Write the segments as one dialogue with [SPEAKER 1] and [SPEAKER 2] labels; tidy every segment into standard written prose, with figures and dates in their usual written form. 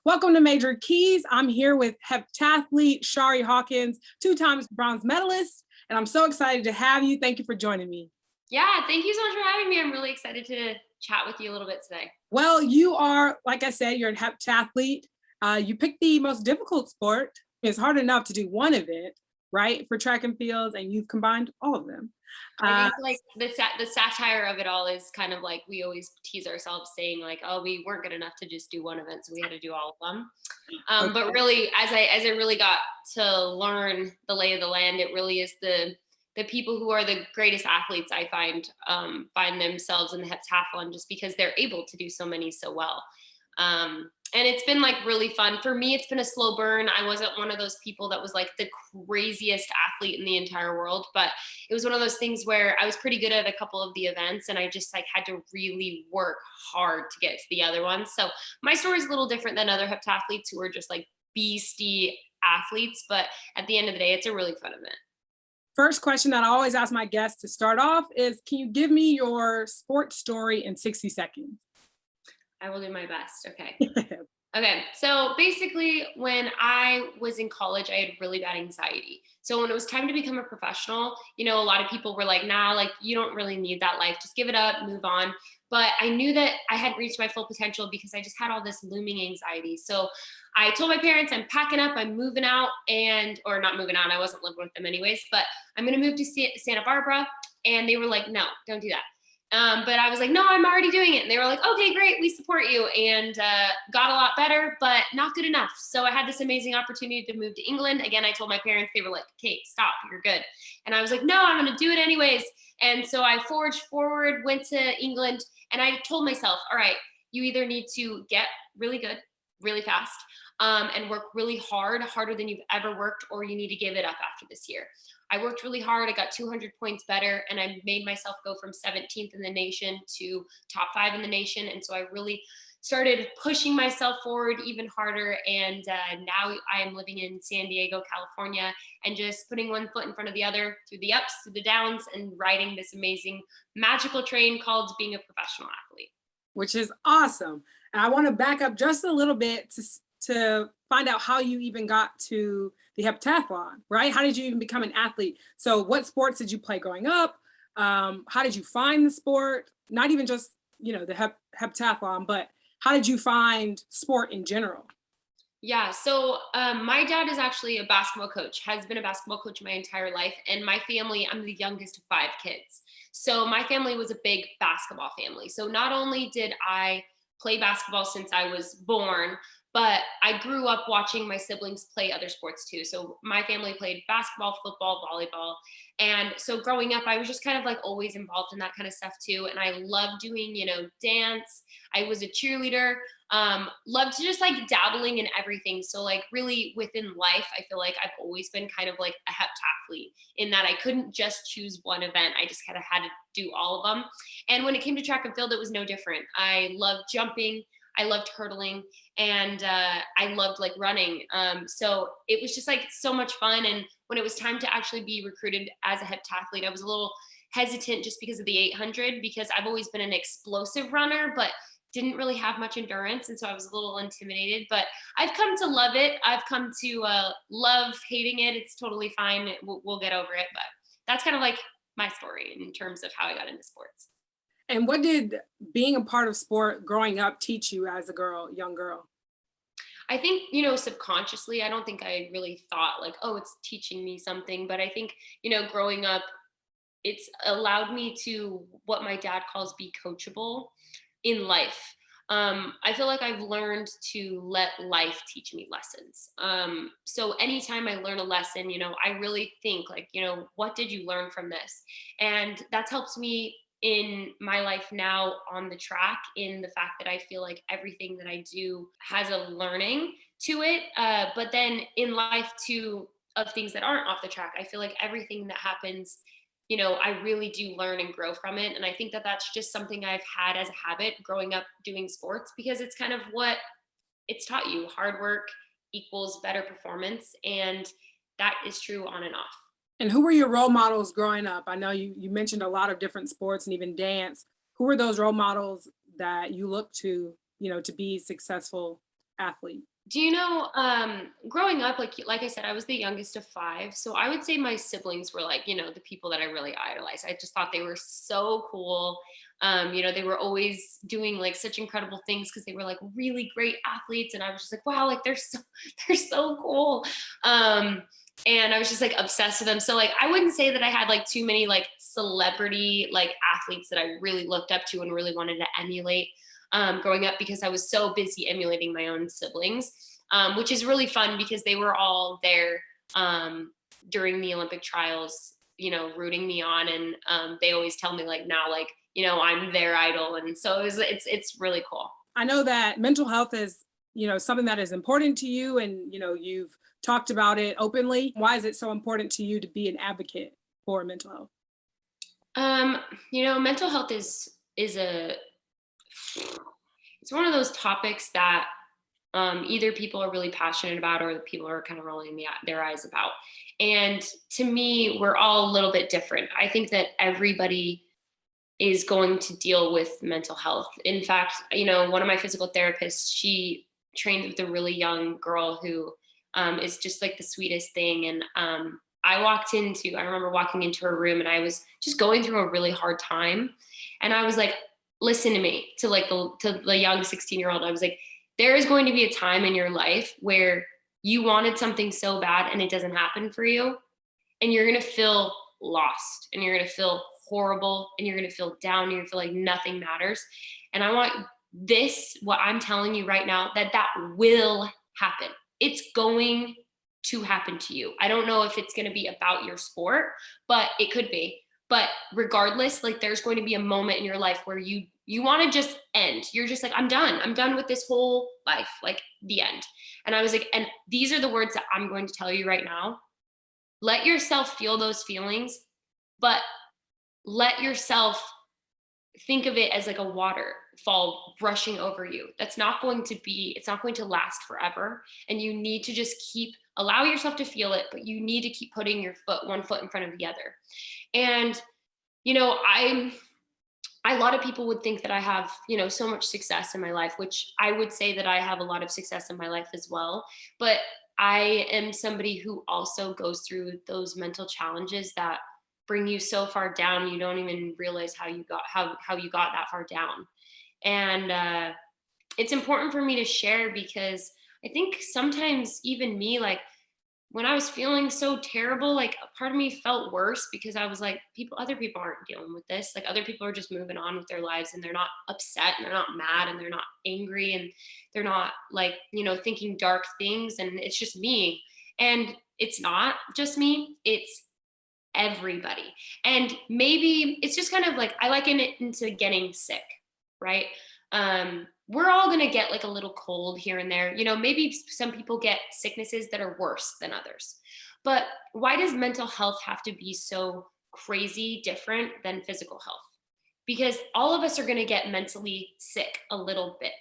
[SPEAKER 1] Welcome to Major Keys. I'm here with heptathlete Chari Hawkins, 2-time bronze medalist, and I'm so excited to have you. Thank you for joining me.
[SPEAKER 2] Yeah, thank you so much for having me. I'm really excited to chat with you a little bit today.
[SPEAKER 1] Well, you are, like I said, you're a heptathlete. You picked the most difficult sport. It's hard enough to do one event, right, for track and fields, and you've combined all of them.
[SPEAKER 2] I think like the satire of it all is kind of like we always tease ourselves saying like, oh, we weren't good enough to just do one event, so we had to do all of them.
[SPEAKER 1] Okay.
[SPEAKER 2] But really, as I really got to learn the lay of the land, it really is the people who are the greatest athletes I find themselves in the heptathlon just because they're able to do so many so well. And it's been like really fun. For me, it's been a slow burn. I wasn't one of those people that was like the craziest athlete in the entire world, but it was one of those things where I was pretty good at a couple of the events and I just like had to really work hard to get to the other ones. So my story is a little different than other heptathletes who are just like beastie athletes, but at the end of the day, it's a really fun event.
[SPEAKER 1] First question that I always ask my guests to start off is, can you give me your sports story in 60 seconds?
[SPEAKER 2] I will do my best. Okay. Okay. So basically, when I was in college, I had really bad anxiety. So when it was time to become a professional, a lot of people were like, nah, like you don't really need that life. Just give it up, move on. But I knew that I hadn't reached my full potential because I just had all this looming anxiety. So I told my parents, I'm packing up, I'm moving out or not moving out. I wasn't living with them anyways, but I'm going to move to Santa Barbara. And they were like, no, don't do that. But I was like, no, I'm already doing it. And they were like, okay, great. We support you. And got a lot better, but not good enough. So I had this amazing opportunity to move to England. Again, I told my parents, they were like, okay, stop, you're good. And I was like, no, I'm going to do it anyways. And so I forged forward, went to England, and I told myself, all right, you either need to get really good, really fast, and work really hard, harder than you've ever worked, or you need to give it up after this year. I worked really hard. I got 200 points better, and I made myself go from 17th in the nation to top 5 in the nation. And so I really started pushing myself forward even harder. And now I am living in San Diego, California, and just putting one foot in front of the other through the ups, through the downs, and riding this amazing magical train called being a professional athlete.
[SPEAKER 1] Which is awesome. And I want to back up just a little bit to find out how you even got to the heptathlon, right? How did you even become an athlete? So what sports did you play growing up? How did you find the sport? Not even just, the heptathlon, but how did you find sport in general?
[SPEAKER 2] Yeah, so my dad is actually a basketball coach, has been a basketball coach my entire life. And my family, I'm the youngest of 5 kids. So my family was a big basketball family. So not only did I play basketball since I was born, but I grew up watching my siblings play other sports too. So my family played basketball, football, volleyball. And so growing up, I was just kind of like always involved in that kind of stuff too. And I loved doing, dance. I was a cheerleader. Loved to just like dabbling in everything. So like really within life, I feel like I've always been kind of like a heptathlete in that I couldn't just choose one event. I just kind of had to do all of them. And when it came to track and field, it was no different. I loved jumping. I loved hurdling, and I loved like running. So it was just like so much fun. And when it was time to actually be recruited as a heptathlete, I was a little hesitant just because of the 800, because I've always been an explosive runner, but didn't really have much endurance. And so I was a little intimidated, but I've come to love it. I've come to love hating it. It's totally fine. We'll get over it. But that's kind of like my story in terms of how I got into sports.
[SPEAKER 1] And what did being a part of sport growing up teach you as a young girl?
[SPEAKER 2] I think, subconsciously, I don't think I really thought like, oh, it's teaching me something. But I think, growing up, it's allowed me to what my dad calls be coachable in life. I feel like I've learned to let life teach me lessons. So anytime I learn a lesson, I really think like, what did you learn from this? And that's helped me in my life now on the track, in the fact that I feel like everything that I do has a learning to it. But then in life too, of things that aren't off the track, I feel like everything that happens, I really do learn and grow from it. And I think that that's just something I've had as a habit growing up doing sports, because it's kind of what it's taught you. Hard work equals better performance. And that is true on and off.
[SPEAKER 1] And who were your role models growing up? I know you mentioned a lot of different sports and even dance. Who were those role models that you looked to, to be a successful athlete?
[SPEAKER 2] Do you know, growing up, like I said, I was the youngest of five. So I would say my siblings were like, the people that I really idolized. I just thought they were so cool. They were always doing like such incredible things because they were like really great athletes. And I was just like, wow, like they're so cool. And I was just like obsessed with them. So like I wouldn't say that I had like too many like celebrity like athletes that I really looked up to and really wanted to emulate growing up, because I was so busy emulating my own siblings, which is really fun because they were all there during the Olympic trials, rooting me on. And they always tell me like now, like, I'm their idol. And so it's really cool.
[SPEAKER 1] I know that mental health is, something that is important to you, and, you've talked about it openly. Why is it so important to you to be an advocate for mental health?
[SPEAKER 2] Mental health is a it's one of those topics that either people are really passionate about or people are kind of rolling their eyes about. And to me, we're all a little bit different. I think that everybody is going to deal with mental health. In fact, one of my physical therapists, she trained with a really young girl who is just like the sweetest thing. And I remember walking into her room and I was just going through a really hard time. And I was like, listen to me, to the young 16-year-old. I was like, there is going to be a time in your life where you wanted something so bad and it doesn't happen for you. And you're going to feel lost and you're going to feel horrible and you're going to feel down. You're going to feel like nothing matters. And I want what I'm telling you right now, that will happen. It's going to happen to you. I don't know if it's going to be about your sport, but it could be. But regardless, like there's going to be a moment in your life where you want to just end. You're just like, I'm done with this whole life, like the end. And I was like, and these are the words that I'm going to tell you right now. Let yourself feel those feelings, but let yourself think of it as like a waterfall rushing over you. It's not going to last forever. And you need to just allow yourself to feel it, but you need to keep putting one foot in front of the other. And, a lot of people would think that I have, so much success in my life, which I would say that I have a lot of success in my life as well. But I am somebody who also goes through those mental challenges that bring you so far down, you don't even realize how you got that far down. And it's important for me to share because I think sometimes even me, like when I was feeling so terrible, like a part of me felt worse because I was like, other people aren't dealing with this. Like other people are just moving on with their lives and they're not upset and they're not mad and they're not angry and they're not like, thinking dark things. And it's just me. And it's not just me, it's everybody. And maybe it's just kind of like, I liken it into getting sick, right? We're all going to get like a little cold here and there. Maybe some people get sicknesses that are worse than others. But why does mental health have to be so crazy different than physical health? Because all of us are going to get mentally sick a little bit.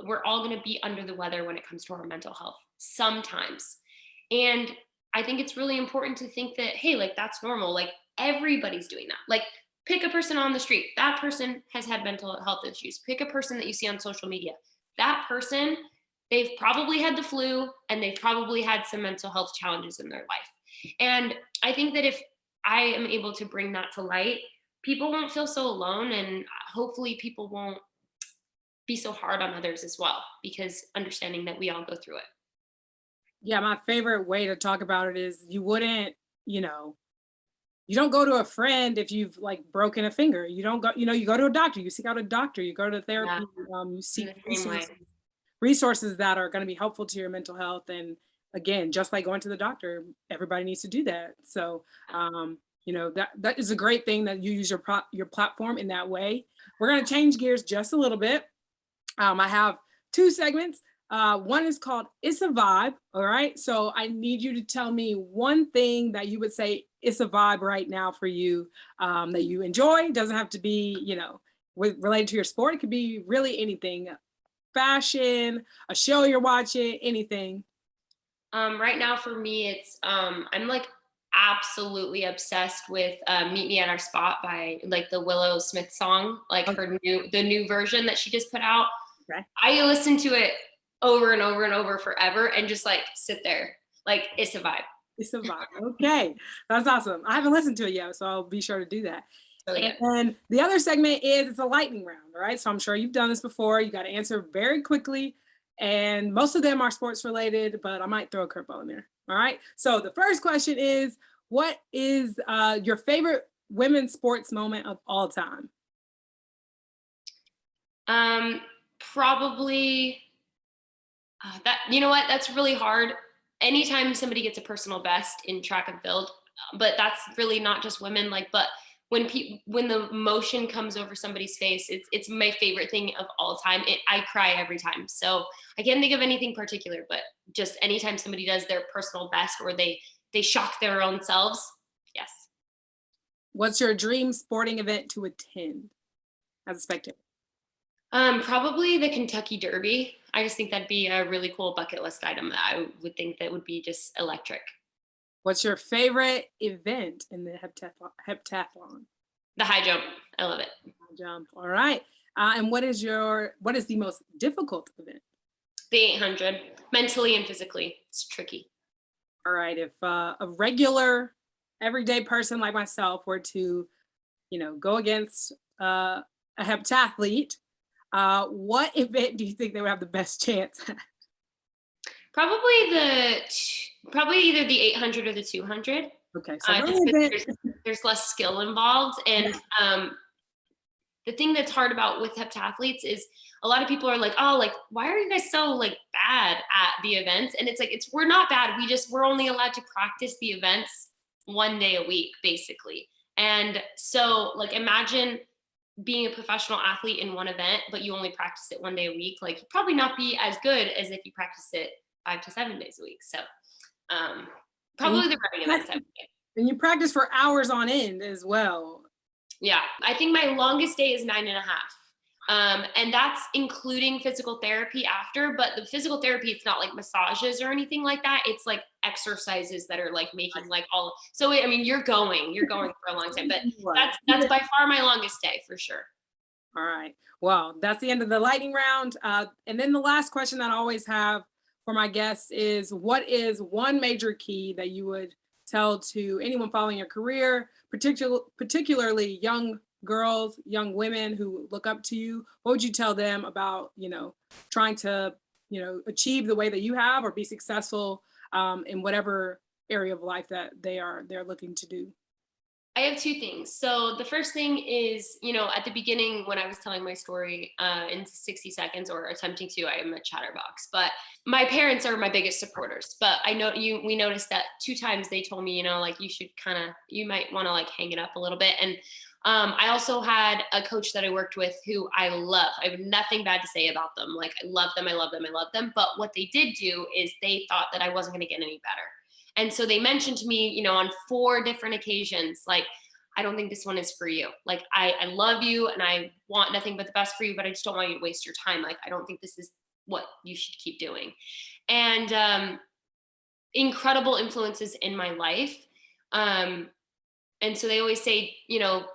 [SPEAKER 2] We're all going to be under the weather when it comes to our mental health sometimes. And I think it's really important to think that, hey, like that's normal. Like everybody's doing that. Like pick a person on the street. That person has had mental health issues. Pick a person that you see on social media. That person, they've probably had the flu and they've probably had some mental health challenges in their life. And I think that if I am able to bring that to light, people won't feel so alone, and hopefully people won't be so hard on others as well, because understanding that we all go through it.
[SPEAKER 1] Yeah, my favorite way to talk about it is you wouldn't, you don't go to a friend if you've like broken a finger. You don't go, you go to a doctor, you seek out a doctor, you go to therapy, you seek resources that are going to be helpful to your mental health. And again, just like going to the doctor, everybody needs to do that. So, that is a great thing that you use your platform in that way. We're going to change gears just a little bit. I have two segments. One is called It's a Vibe. All right. So I need you to tell me one thing that you would say it's a vibe right now for you, that you enjoy. It doesn't have to be, related to your sport. It could be really anything, fashion, a show you're watching, anything.
[SPEAKER 2] Right now for me, it's, I'm like absolutely obsessed with Meet Me at Our Spot by like the Willow Smith song, like the new version that she just put out.
[SPEAKER 1] Okay.
[SPEAKER 2] I listen to it over and over and over forever and just like sit there. Like it's a vibe.
[SPEAKER 1] It's a vibe. Okay, that's awesome. I haven't listened to it yet, so I'll be sure to do that.
[SPEAKER 2] Really good.
[SPEAKER 1] And the other segment is it's a lightning round, all right? So I'm sure you've done this before. You got to answer very quickly. And most of them are sports related, but I might throw a curveball in there. All right. So the first question is, what is your favorite women's sports moment of all time?
[SPEAKER 2] Probably that, you know what? That's really hard. Anytime somebody gets a personal best in track and field, but that's really not just women, like, but when the motion comes over somebody's face, it's my favorite thing of all time. I cry every time. So I can't think of anything particular, but just anytime somebody does their personal best or they shock their own selves. Yes.
[SPEAKER 1] What's your dream sporting event to attend as a spectator?
[SPEAKER 2] Probably the Kentucky Derby. I just think that'd be a really cool bucket list item that I would think that would be just electric.
[SPEAKER 1] What's your favorite event in the heptathlon?
[SPEAKER 2] The high jump. I love it.
[SPEAKER 1] High jump. All right. And what is the most difficult event?
[SPEAKER 2] The 800, mentally and physically. It's tricky.
[SPEAKER 1] All right. If a regular, everyday person like myself were to, go against a heptathlete, what event do you think they would have the best chance at?
[SPEAKER 2] Probably either the 800 or the 200.
[SPEAKER 1] Okay, so
[SPEAKER 2] there's less skill involved, and the thing that's hard about with heptathletes is a lot of people are like, oh, like why are you guys so like bad at the events? And it's like we're not bad. We're only allowed to practice the events one day a week, basically. And so like imagine being a professional athlete in one event, but you only practice it one day a week. Like you'd probably not be as good as if you practice it 5 to 7 days a week. So probably the running events.
[SPEAKER 1] And you practice for hours on end as well.
[SPEAKER 2] Yeah, I think my longest day is 9.5. And that's including physical therapy after, but the physical therapy, it's not like massages or anything like that. It's like exercises that are like making like all, so I mean, you're going for a long time, but that's by far my longest day for sure.
[SPEAKER 1] All right. Well, that's the end of the lightning round. And then the last question that I always have for my guests is, what is one major key that you would tell to anyone following your career, particularly young girls, young women who look up to you? What would you tell them about, trying to, achieve the way that you have or be successful in whatever area of life that they're looking to do?
[SPEAKER 2] I have two things. So the first thing is, at the beginning when I was telling my story in 60 seconds or attempting to, I am a chatterbox, but my parents are my biggest supporters. But I know we noticed that 2 times they told me, like you might want to like hang it up a little bit. And I also had a coach that I worked with who I love. I have nothing bad to say about them. Like I love them. I love them. I love them. But what they did do is they thought that I wasn't going to get any better. And so they mentioned to me, on 4 different occasions, like, I don't think this one is for you. Like, I love you and I want nothing but the best for you, but I just don't want you to waste your time. Like, I don't think this is what you should keep doing. And incredible influences in my life. And so they always say,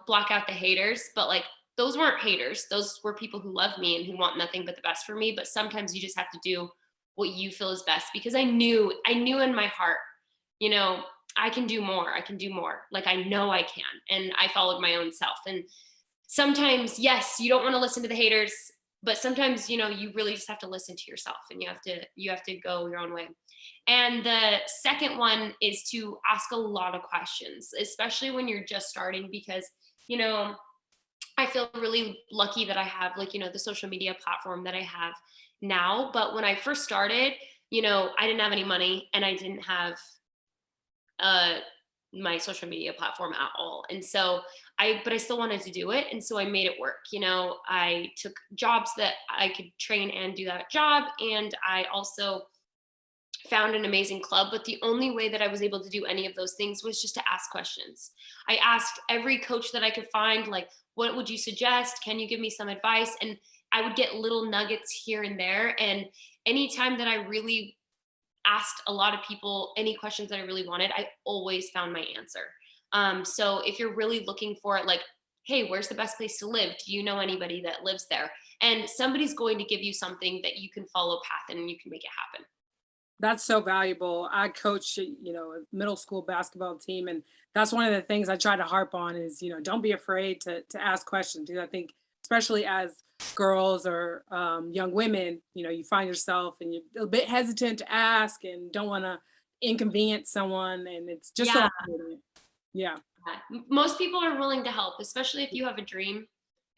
[SPEAKER 2] block out the haters, but like, those weren't haters. Those were people who love me and who want nothing but the best for me. But sometimes you just have to do what you feel is best, because I knew in my heart, I can do more. I can do more. Like, I know I can. And I followed my own self. And sometimes, yes, you don't want to listen to the haters, but sometimes, you really just have to listen to yourself and you have to go your own way. And the second one is to ask a lot of questions, especially when you're just starting, because, I feel really lucky that I have the social media platform that I have now. But when I first started, I didn't have any money and I didn't have my social media platform at all. And so but I still wanted to do it. And so I made it work. I took jobs that I could train and do that job. And I also found an amazing club. But the only way that I was able to do any of those things was just to ask questions. I asked every coach that I could find, like, what would you suggest? Can you give me some advice? And I would get little nuggets here and there. And anytime that I really asked a lot of people any questions that I really wanted, I always found my answer. So if you're really looking for it, like, hey, where's the best place to live? Do you know anybody that lives there? And somebody's going to give you something that you can follow path and you can make it happen.
[SPEAKER 1] That's so valuable. I coach, a middle school basketball team, and that's one of the things I try to harp on is, don't be afraid to ask questions. Because I think, especially as girls or young women, you find yourself and you're a bit hesitant to ask and don't want to inconvenience someone, and it's just so
[SPEAKER 2] Yeah.
[SPEAKER 1] important. Yeah.
[SPEAKER 2] Most people are willing to help, especially if you have a dream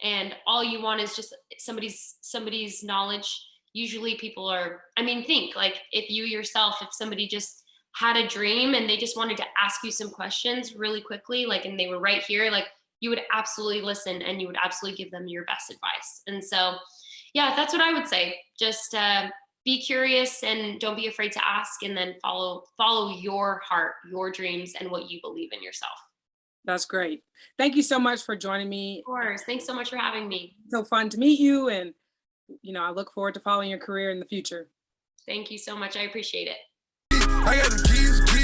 [SPEAKER 2] and all you want is just somebody's knowledge. Usually people are, I mean, think like if you yourself, if somebody just had a dream and they just wanted to ask you some questions really quickly, like, and they were right here, like you would absolutely listen and you would absolutely give them your best advice. And so, yeah, that's what I would say. Just be curious and don't be afraid to ask, and then follow your heart, your dreams, and what you believe in yourself.
[SPEAKER 1] That's great. Thank you so much for joining
[SPEAKER 2] Of
[SPEAKER 1] me.
[SPEAKER 2] course. Thanks so much for having me.
[SPEAKER 1] So fun to meet you, and I look forward to following your career in the future.
[SPEAKER 2] Thank you so much. I appreciate it.
[SPEAKER 3] I got the keys.